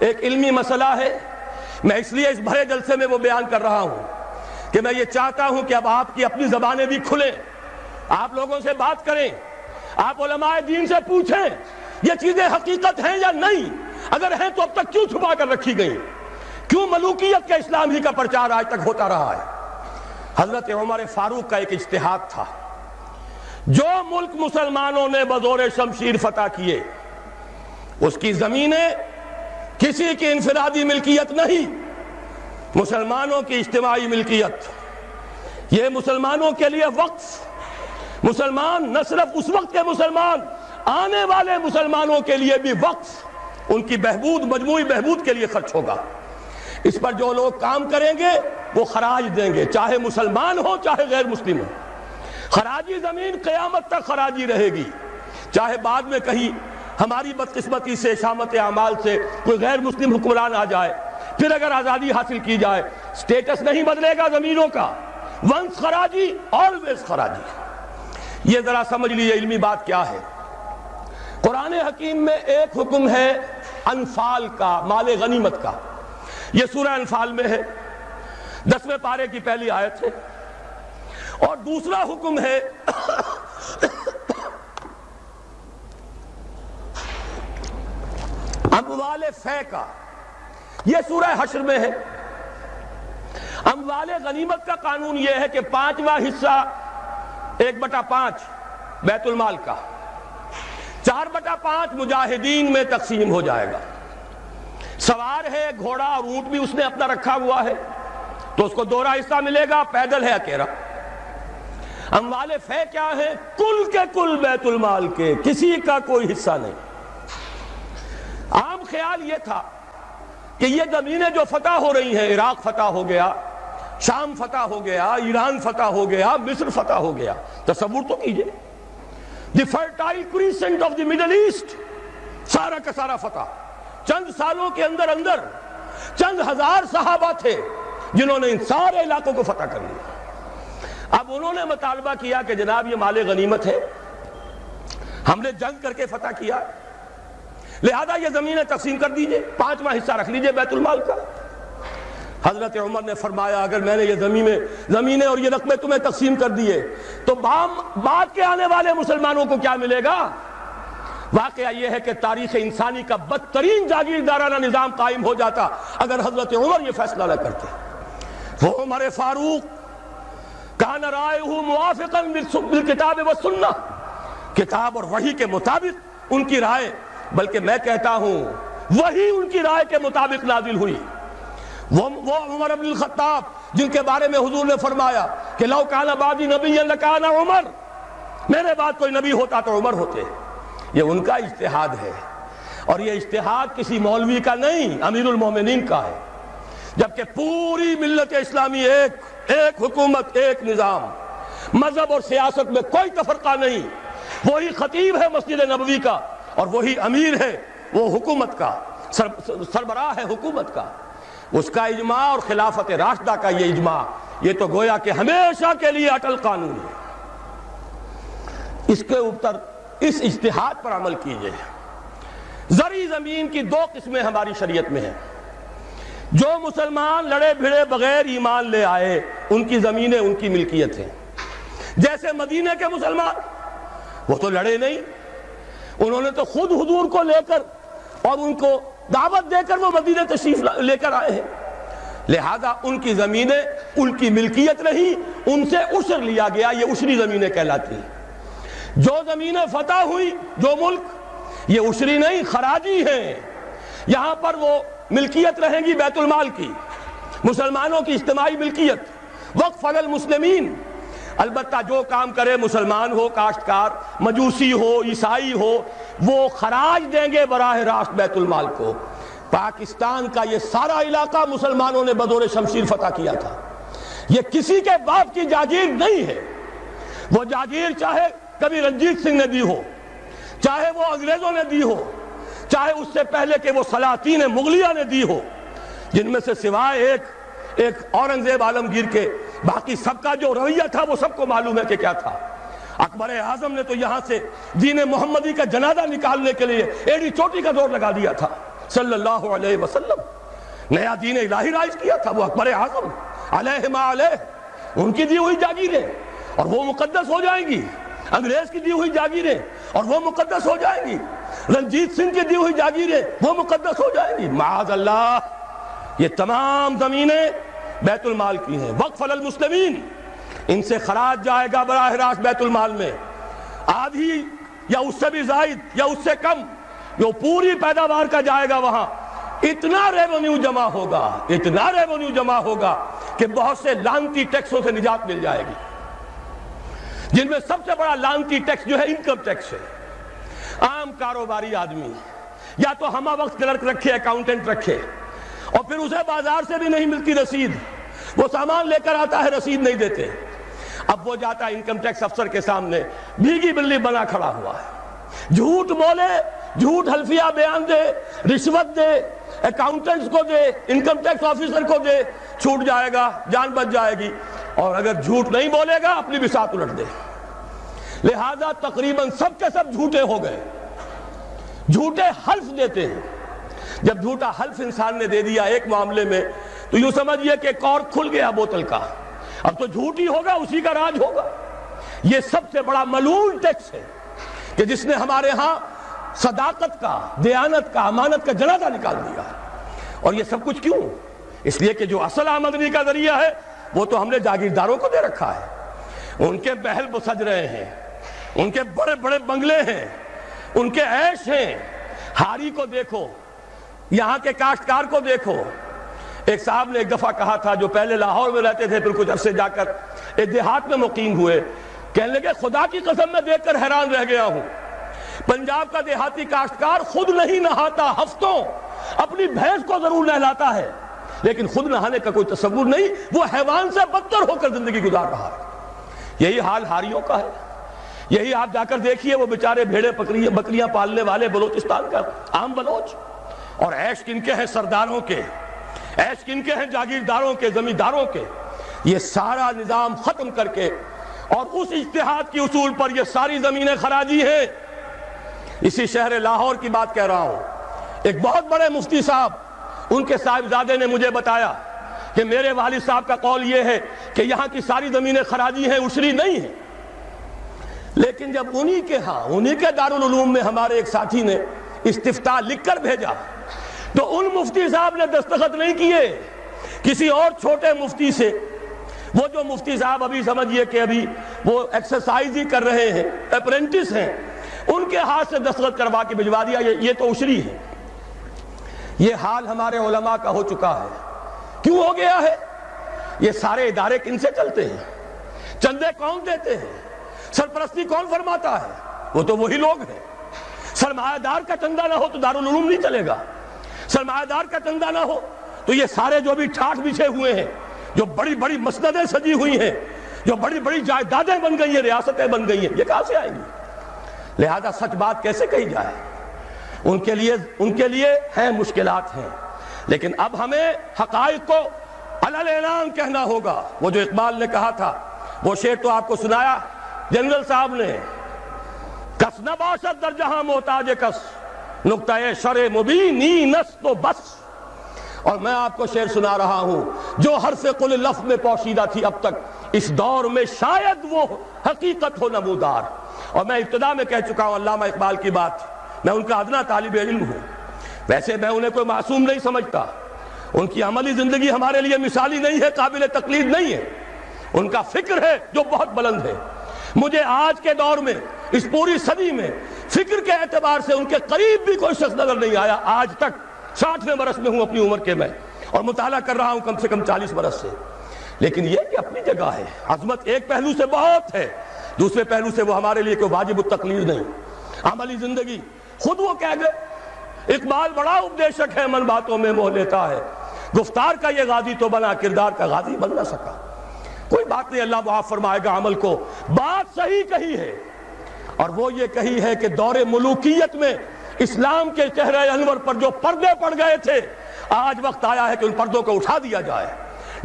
ایک علمی مسئلہ ہے، میں اس لیے اس بھرے جلسے میں وہ بیان کر رہا ہوں کہ میں یہ چاہتا ہوں کہ اب آپ کی اپنی زبانیں بھی کھلیں، آپ لوگوں سے بات کریں، آپ علماء دین سے پوچھیں یہ چیزیں حقیقت ہیں یا نہیں، اگر ہیں تو اب تک کیوں چھپا کر رکھی گئی، کیوں ملوکیت کا اسلام ہی کا پرچار آج تک ہوتا رہا ہے۔ حضرت عمر فاروق کا ایک اجتہاد تھا، جو ملک مسلمانوں نے بزور شمشیر فتح کیے اس کی زمینیں کسی کی انفرادی ملکیت نہیں، مسلمانوں کی اجتماعی ملکیت، یہ مسلمانوں کے لیے وقف، مسلمان نہ صرف اس وقت کے مسلمان، آنے والے مسلمانوں کے لیے بھی وقف، ان کی بہبود، مجموعی بہبود کے لیے خرچ ہوگا۔ اس پر جو لوگ کام کریں گے وہ خراج دیں گے، چاہے مسلمان ہو چاہے غیر مسلم ہو۔ خراجی زمین قیامت تک خراجی رہے گی، چاہے بعد میں کہیں ہماری بدقسمتی سے، شامت اعمال سے کوئی غیر مسلم حکمران آ جائے، پھر اگر آزادی حاصل کی جائے، سٹیٹس نہیں بدلے گا زمینوں کا، ونس خراجی آلویز خراجی۔ یہ ذرا سمجھ لیجیے علمی بات کیا ہے۔ قرآن حکیم میں ایک حکم ہے انفال کا، مال غنیمت کا، یہ سورہ انفال میں ہے، 10ویں پارے کی پہلی آیت ہے، اور دوسرا حکم ہے اموال فے کا، یہ سورہ حشر میں ہے۔ اموال غنیمت کا قانون یہ ہے کہ 5واں حصہ 1/5 بیت المال کا، 4/5 مجاہدین میں تقسیم ہو جائے گا۔ سوار ہے گھوڑا اور اونٹ بھی اس نے اپنا رکھا ہوا ہے تو اس کو دوہرا حصہ ملے گا، پیدل ہے اکیلا۔ اموال فے کیا ہے؟ کل کے کل بیت المال کے، کسی کا کوئی حصہ نہیں۔ عام خیال یہ تھا کہ یہ زمینیں جو فتح ہو رہی ہیں، عراق فتح ہو گیا، شام فتح ہو گیا، ایران فتح ہو گیا، مصر فتح ہو گیا، تصور تو کیجئے، the fertile crescent of the middle east, سارا کا سارا فتح۔ چند سالوں کے اندر اندر چند ہزار صحابہ تھے جنہوں نے ان سارے علاقوں کو فتح کر لیا۔ اب انہوں نے مطالبہ کیا کہ جناب یہ مال غنیمت ہے، ہم نے جنگ کر کے فتح کیا، لہذا یہ زمینیں تقسیم کر دیجئے، 5واں حصہ رکھ لیجئے بیت المال کا۔ حضرت عمر نے فرمایا اگر میں نے یہ زمینیں اور یہ رقمیں تمہیں تقسیم کر دیے تو بعد کے آنے والے مسلمانوں کو کیا ملے گا؟ واقعہ یہ ہے کہ تاریخ انسانی کا بدترین جاگیردارانہ نظام قائم ہو جاتا اگر حضرت عمر یہ فیصلہ نہ کرتے۔ وہ عمر فاروق کان رائہ موافقا بالکتاب والسنہ، کتاب اور وحی کے مطابق ان کی رائے، بلکہ میں کہتا ہوں وہی ان کی رائے کے مطابق نازل ہوئی۔ وہ عمر بن الخطاب جن کے بارے میں حضور نے فرمایا کہ لو کان بعدی نبی لکان عمر، میرے بعد کوئی نبی ہوتا تو عمر ہوتے، یہ ان کا اجتہاد ہے، اور یہ اجتہاد کسی مولوی کا نہیں، امیر المومنین کا ہے۔ جبکہ پوری ملت اسلامی ایک حکومت، ایک نظام، مذہب اور سیاست میں کوئی تفرقہ نہیں، وہی خطیب ہے مسجد نبوی کا اور وہی امیر ہے وہ حکومت کا، سربراہ ہے حکومت کا، اس کا اجماع اور خلافت راشدہ کا یہ اجماع، یہ تو گویا کہ ہمیشہ کے لیے اٹل قانون ہے۔ اس کے اوپر اس اجتہاد پر عمل کیجئے۔ زرعی زمین کی 2 قسمیں ہماری شریعت میں ہیں۔ جو مسلمان لڑے بھڑے بغیر ایمان لے آئے ان کی زمینیں ان کی ملکیت ہیں، جیسے مدینے کے مسلمان، وہ تو لڑے نہیں، انہوں نے تو خود حضور کو لے کر اور ان کو دعوت دے کر وہ مدینے تشریف لے کر آئے ہیں، لہذا ان کی زمینیں ان کی ملکیت نہیں، ان سے عشر لیا گیا، یہ عشری زمینیں کہلاتی ہیں۔ جو زمینیں فتح ہوئی، جو ملک، یہ عشری نہیں خراجی ہیں، یہاں پر وہ ملکیت رہیں گی بیت المال کی، مسلمانوں کی اجتماعی ملکیت، وقف علی المسلمین۔ البتہ جو کام کرے مسلمان ہو، کاشتکار، مجوسی ہو، عیسائی ہو، وہ خراج دیں گے براہ راست بیت المال کو۔ پاکستان کا یہ سارا علاقہ مسلمانوں نے بدور شمشیر فتح کیا تھا، یہ کسی کے باپ کی جاگیر نہیں ہے۔ وہ جاگیر چاہے کبھی رنجیت سنگھ نے دی ہو، چاہے وہ انگریزوں نے دی ہو، چاہے اس سے پہلے کہ وہ سلاطین مغلیہ نے دی ہو، جن میں سے سوائے ایک اورنگزیب عالمگیر کے باقی سب کا جو رویہ تھا وہ سب کو معلوم ہے کہ کیا تھا۔ اکبر اعظم نے تو یہاں سے دین محمدی کا جنازہ نکالنے کے لیے ایڑی چوٹی کا زور لگا دیا تھا، صلی اللہ علیہ وسلم، نیا دین الہی رائج کیا تھا، وہ اکبر اعظم علیہ ما علیہ، ان کی دی ہوئی جاگیریں اور وہ مقدس ہو جائیں گی، انگریز کی دی ہوئی جاگیریں اور وہ مقدس ہو جائیں گی، رنجیت سنگھ کی دی ہوئی جاگیریں وہ مقدس ہو جائیں گی، معاذ اللہ۔ یہ تمام زمینیں بیت المال کی ہیں، وقف للمسلمین، ان سے خراج جائے گا براہ راست بیت المال میں، آدھی یا اس سے بھی زائد یا اس سے کم، جو پوری پیداوار کا جائے گا وہاں، اتنا ریونیو جمع ہوگا، اتنا ریونیو جمع ہوگا کہ بہت سے لعنتی ٹیکسوں سے نجات مل جائے گی، جن میں سب سے بڑا لعنتی ٹیکس جو ہے انکم ٹیکس ہے۔ عام کاروباری آدمی یا تو ہمہ وقت کلرک رکھے، اکاؤنٹنٹ رکھے، اور پھر اسے بازار سے بھی نہیں ملتی رسید، وہ سامان لے کر آتا ہے رسید نہیں دیتے، اب وہ جاتا ہے انکم ٹیکس افسر کے سامنے بھیگی بلی بنا کھڑا ہوا ہے، جھوٹ بولے، جھوٹ حلفیہ بیان دے، رشوت دے، اکاؤنٹنٹس کو دے، انکم ٹیکس آفیسر کو دے، چھوٹ جائے گا، جان بچ جائے گی، اور اگر جھوٹ نہیں بولے گا اپنی بساط الٹ دے۔ لہذا تقریباً سب کے سب جھوٹے ہو گئے، جھوٹے حلف دیتے ہیں۔ جب جھوٹا حلف انسان نے دے دیا ایک معاملے میں تو یوں سمجھئے کہ کارک کھل گیا بوتل کا، اب تو جھوٹ ہی ہوگا، اسی کا راج ہوگا۔ یہ سب سے بڑا ملعون ٹیکس ہے کہ جس نے ہمارے ہاں صداقت کا، دیانت کا، امانت کا جنازہ نکال دیا۔ اور یہ سب کچھ کیوں؟ اس لیے کہ جو اصل آمدنی کا ذریعہ ہے وہ تو ہم نے جاگیرداروں کو دے رکھا ہے، ان کے محل سج رہے ہیں، ان کے بڑے بڑے بنگلے ہیں، ان کے عیش ہیں۔ ہاری کو دیکھو، یہاں کے کاشتکار کو دیکھو۔ ایک صاحب نے ایک دفعہ کہا تھا، جو پہلے لاہور میں رہتے تھے پھر کچھ عرصے جا کر ایک دیہات میں مقیم ہوئے، کہنے لگے خدا کی قسم میں دیکھ کر حیران رہ گیا ہوں، پنجاب کا دیہاتی کاشتکار خود نہیں نہاتا، ہفتوں اپنی بھینس کو ضرور نہلاتا ہے، لیکن خود نہانے کا کوئی تصور نہیں، وہ حیوان سے بدتر ہو کر زندگی گزار رہا ہے۔ یہی حال ہاریوں کا ہے۔ یہی آپ جا کر دیکھیے، وہ بیچارے بھیڑیں بکریاں پالنے والے بلوچستان کا عام بلوچ، اور عیش کن کے ہیں سرداروں کے، عیش کن کے ہیں جاگیرداروں کے، زمینداروں کے۔ یہ سارا نظام ختم کر کے اور اس اجتہاد کی اصول پر یہ ساری زمینیں خراجی ہیں۔ اسی شہر لاہور کی بات کہہ رہا ہوں، ایک بہت بڑے مفتی صاحب، ان کے صاحبزادے نے مجھے بتایا کہ میرے والد صاحب کا قول یہ ہے کہ یہاں کی ساری زمینیں خراجی ہیں، عشری نہیں ہیں۔ لیکن جب انہی کے ہاں، انہی کے دارالعلوم میں ہمارے ایک ساتھی نے استفتاء لکھ کر بھیجا تو ان مفتی صاحب نے دستخط نہیں کیے، کسی اور چھوٹے مفتی سے، وہ جو مفتی صاحب ابھی سمجھئے کہ ابھی وہ ایکسرسائز ہی کر رہے ہیں، اپرینٹس ہیں، ان کے ہاتھ سے دستخط کروا کے بھجوا دیا۔ یہ تو عشری ہے۔ یہ حال ہمارے علماء کا ہو چکا ہے۔ کیوں ہو گیا ہے؟ یہ سارے ادارے کن سے چلتے ہیں؟ چندے کون دیتے ہیں؟ سرپرستی کون فرماتا ہے؟ وہ تو وہی لوگ ہیں۔ سرمایہ دار کا چندہ نہ ہو تو دارالعلوم نہیں چلے گا، سرمایہ دار کا چندہ نہ ہو تو یہ سارے جو بھی ٹھاٹھ بچھے ہوئے ہیں، جو بڑی بڑی مسندیں سجی ہوئی ہیں، جو بڑی بڑی جائیدادیں بن گئی ہیں، ریاستیں بن گئی ہیں، یہ کہاں سے آئیں گی؟ لہذا سچ بات کیسے کہی جائے؟ ان کے لیے ہیں مشکلات ہیں، لیکن اب ہمیں حقائق کو علل اعلان کہنا ہوگا۔ وہ جو اقبال نے کہا تھا، وہ شعر تو آپ کو سنایا جنرل صاحب نے، کس نہ باشد در جہاں محتاج کس، نقطہ شرع مبینی نس تو بس۔ اور میں آپ کو شعر سنا رہا ہوں جو حرف قل لفظ میں پوشیدہ تھی اب تک، اس دور میں شاید وہ حقیقت ہو نمودار۔ اور میں ابتدا میں کہہ چکا ہوں علامہ اقبال کی بات، میں ان کا ادنا طالب علم ہوں، ویسے میں انہیں کوئی معصوم نہیں سمجھتا، ان کی عملی زندگی ہمارے لیے مثالی نہیں ہے، قابل تقلید نہیں ہے، ان کا فکر ہے جو بہت بلند ہے۔ مجھے آج کے دور میں، اس پوری صدی میں، فکر کے اعتبار سے ان کے قریب بھی کوئی شخص نظر نہیں آیا آج تک۔ 60ویں برس میں ہوں اپنی عمر کے میں، اور مطالعہ کر رہا ہوں کم سے کم 40 برس سے۔ لیکن یہ کہ اپنی جگہ ہے، عظمت ایک پہلو سے بہت ہے، دوسرے پہلو سے وہ ہمارے لیے کوئی واجب التقلید نہیں۔ عملی زندگی خود وہ کہہ گئے، اقبال بڑا اپدیشک ہے، من باتوں میں موہ لیتا ہے، گفتار کا یہ غازی تو بنا، کردار کا غازی بن نہ سکا۔ کوئی بات نہیں، اللہ معاف فرمائے گا عمل کو۔ بات صحیح کہی ہے، اور وہ یہ کہی ہے کہ دور ملوکیت میں اسلام کے چہرے انور پر جو پردے پڑ گئے تھے، آج وقت آیا ہے کہ ان پردوں کو اٹھا دیا جائے،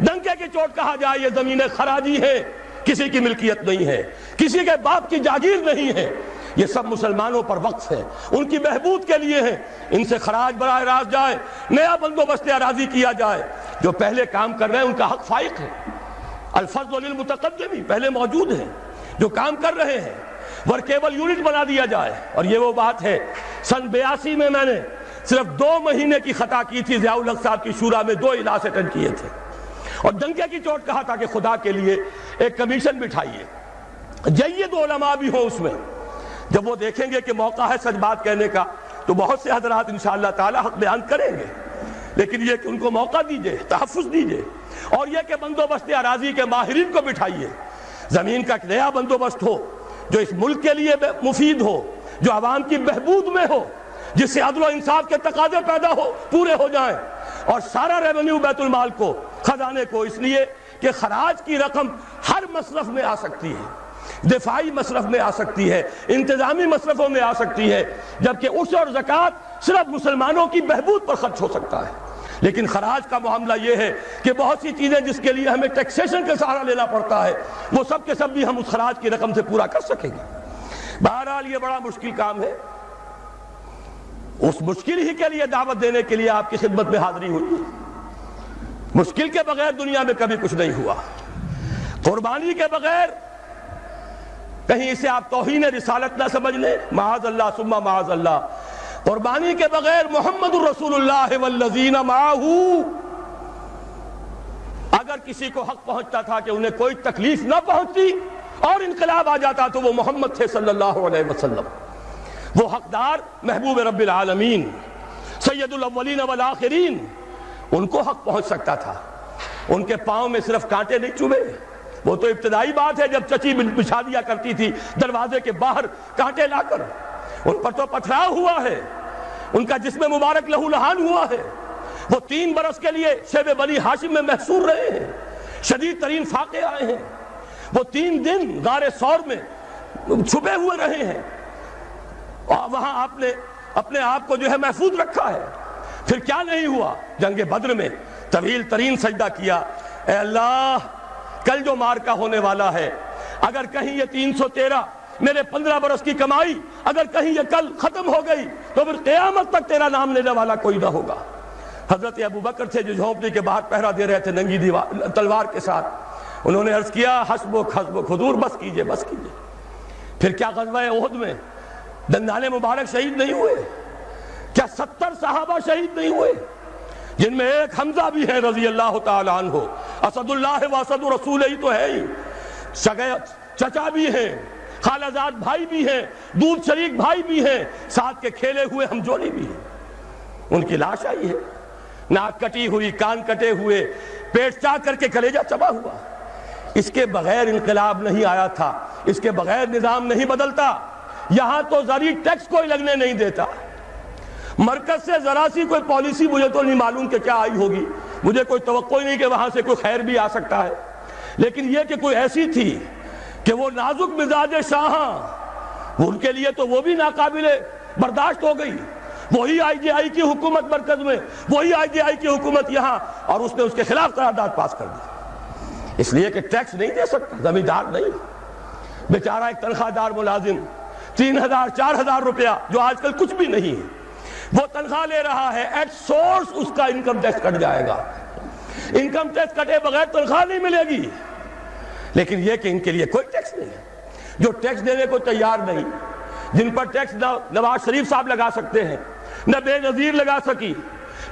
ڈنکے کی چوٹ کہا جائے یہ زمینیں خراجی ہیں، کسی کی ملکیت نہیں ہے، کسی کے باپ کی جاگیر نہیں ہے، یہ سب مسلمانوں پر وقف ہے، ان کی بہبود کے لیے ہیں، ان سے خراج براہ راست جائے، نیا بندوبست اراضی کیا جائے، جو پہلے کام کر رہے ہیں ان کا حق فائق ہے، الفضل للمتقدم پہلے موجود ہیں جو کام کر رہے ہیں، ورکیبل یونٹ بنا دیا جائے۔ اور یہ وہ بات ہے، سن 82 میں میں نے صرف 2 مہینے کی خطا کی تھی، ضیاء الحق صاحب کی شورا میں 2 اجلاس اٹینڈ کیے تھے، اور ڈنکے کی چوٹ کہا تھا کہ خدا کے لیے ایک کمیشن بٹھائیے، جید علماء بھی ہوں اس میں، جب وہ دیکھیں گے کہ موقع ہے سچ بات کہنے کا تو بہت سے حضرات انشاءاللہ تعالی حق بیان کریں گے، لیکن یہ کہ ان کو موقع دیجئے، تحفظ دیجئے، اور یہ کہ بندوبست اراضی کے ماہرین کو بٹھائیے، زمین کا ایک نیا بندوبست ہو جو اس ملک کے لیے مفید ہو، جو عوام کی بہبود میں ہو، جس سے عدل و انصاف کے تقاضے پیدا ہو پورے ہو جائیں، اور سارا ریونیو بیت المال کو، خزانے کو، اس لیے کہ خراج کی رقم ہر مصرف میں آ سکتی ہے، دفاعی مصرف میں آ سکتی ہے، انتظامی مصرفوں میں آ سکتی ہے، جبکہ عشر اور زکوٰۃ صرف مسلمانوں کی بہبود پر خرچ ہو سکتا ہے۔ لیکن خراج کا معاملہ یہ ہے کہ بہت سی چیزیں جس کے لیے ہمیں ٹیکسیشن کا سہارا لینا پڑتا ہے، وہ سب کے سب بھی ہم اس خراج کی رقم سے پورا کر سکیں گے۔ بہرحال یہ بڑا مشکل کام ہے، اس مشکل ہی کے لیے دعوت دینے کے لیے آپ کی خدمت میں حاضری ہوئی۔ مشکل کے بغیر دنیا میں کبھی کچھ نہیں ہوا، قربانی کے بغیر، کہیں اسے آپ توہین رسالت نہ سمجھ لیں، معاذ اللہ ثم معاذ اللہ، قربانی کے بغیر محمد الرسول اللہ والذین معہ، اگر کسی کو حق پہنچتا تھا کہ انہیں کوئی تکلیف نہ پہنچتی اور انقلاب آ جاتا تو وہ محمد تھے صلی اللہ علیہ وسلم، وہ حقدار محبوب رب العالمین سید الاولین والآخرین، ان کو حق پہنچ سکتا تھا۔ ان کے پاؤں میں صرف کانٹے نہیں چبھے، وہ تو ابتدائی بات ہے جب چچی بچھا دیا کرتی تھی دروازے کے باہر کانٹے لا کر، ان پر تو پتھراؤ ہوا ہے، ان کا جسم مبارک لہو لہان ہوا ہے، وہ 3 برس کے لیے شیب بنی ہاشم میں محصور رہے ہیں، شدید ترین فاقے آئے ہیں، وہ 3 دن غار ثور میں چھپے ہوئے رہے ہیں، اور وہاں آپ نے اپنے آپ کو جو ہے محفوظ رکھا ہے۔ پھر کیا نہیں ہوا؟ جنگ بدر میں طویل ترین سجدہ کیا، اے اللہ کل جو مارکہ ہونے والا ہے، اگر کہیں یہ 313 میرے 15 برس کی کمائی اگر کہیں یہ کل ختم ہو گئی تو پھر قیامت تک تیرا نام لینے والا کوئی نہ ہوگا۔ حضرت ابوبکر تھے جو جھونپڑی کے باہر پہرا دے رہے تھے ننگی تلوار کے ساتھ، انہوں نے عرض کیا حسبک حسبک، حضور بس کیجئے بس کیجئے۔ پھر کیا غزوہ احد میں دندان مبارک شہید نہیں ہوئے؟ کیا 70 صحابہ شہید نہیں ہوئے؟ جن میں ایک حمزہ بھی ہے رضی اللہ تعالی عنہ، اسد اللہ و اسد رسول ہی تو ہے ہی، چچا بھی ہیں، خالہ زاد بھائی بھی ہیں، دودھ شریک بھائی بھی ہیں، ساتھ کے کھیلے ہوئے ہم جوڑی بھی ہیں۔ ان کی لاش آئی ہے، ناک کٹی ہوئی، کان کٹے ہوئے، پیٹ چاک کر کے کلیجہ چبا ہوا۔ اس کے بغیر انقلاب نہیں آیا تھا، اس کے بغیر نظام نہیں بدلتا۔ یہاں تو زرعی ٹیکس کوئی لگنے نہیں دیتا، مرکز سے ذرا سی کوئی پالیسی مجھے تو نہیں معلوم کہ کیا آئی ہوگی، مجھے کوئی توقع نہیں کہ وہاں سے کوئی خیر بھی آ سکتا ہے، لیکن یہ کہ کوئی ایسی تھی کہ وہ نازک مزاج شاہاں، ان کے لیے تو وہ بھی ناقابل برداشت ہو گئی۔ وہی آئی جے آئی کی حکومت مرکز میں، وہی آئی جے آئی کی حکومت یہاں، اور اس نے اس کے خلاف قرارداد پاس کر دی، اس لیے کہ ٹیکس نہیں دے سکتا، زمیندار نہیں، بیچارہ ایک تنخواہ دار ملازم 3000 4000 روپیہ جو آج کل کچھ بھی نہیں ہے، وہ تنخواہ لے رہا ہے، ایٹ سورس اس کا انکم ٹیکس کٹ جائے گا، انکم ٹیکس کٹے بغیر تنخواہ نہیں ملے گی۔ لیکن یہ کہ ان کے لیے کوئی ٹیکس نہیں ہے، جو ٹیکس دینے کو تیار نہیں، جن پر ٹیکس نواز شریف صاحب لگا سکتے ہیں، نہ بے نظیر لگا سکی،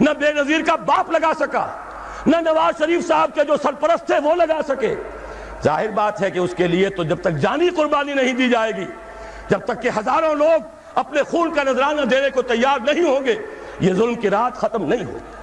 نہ بے نظیر کا باپ لگا سکا، نہ نواز شریف صاحب کے جو سرپرست تھے وہ لگا سکے۔ ظاہر بات ہے کہ اس کے لیے تو جب تک جانی قربانی نہیں دی جائے گی، جب تک کہ ہزاروں لوگ اپنے خون کا نذرانہ دینے کو تیار نہیں ہوں گے، یہ ظلم کی رات ختم نہیں ہوگی۔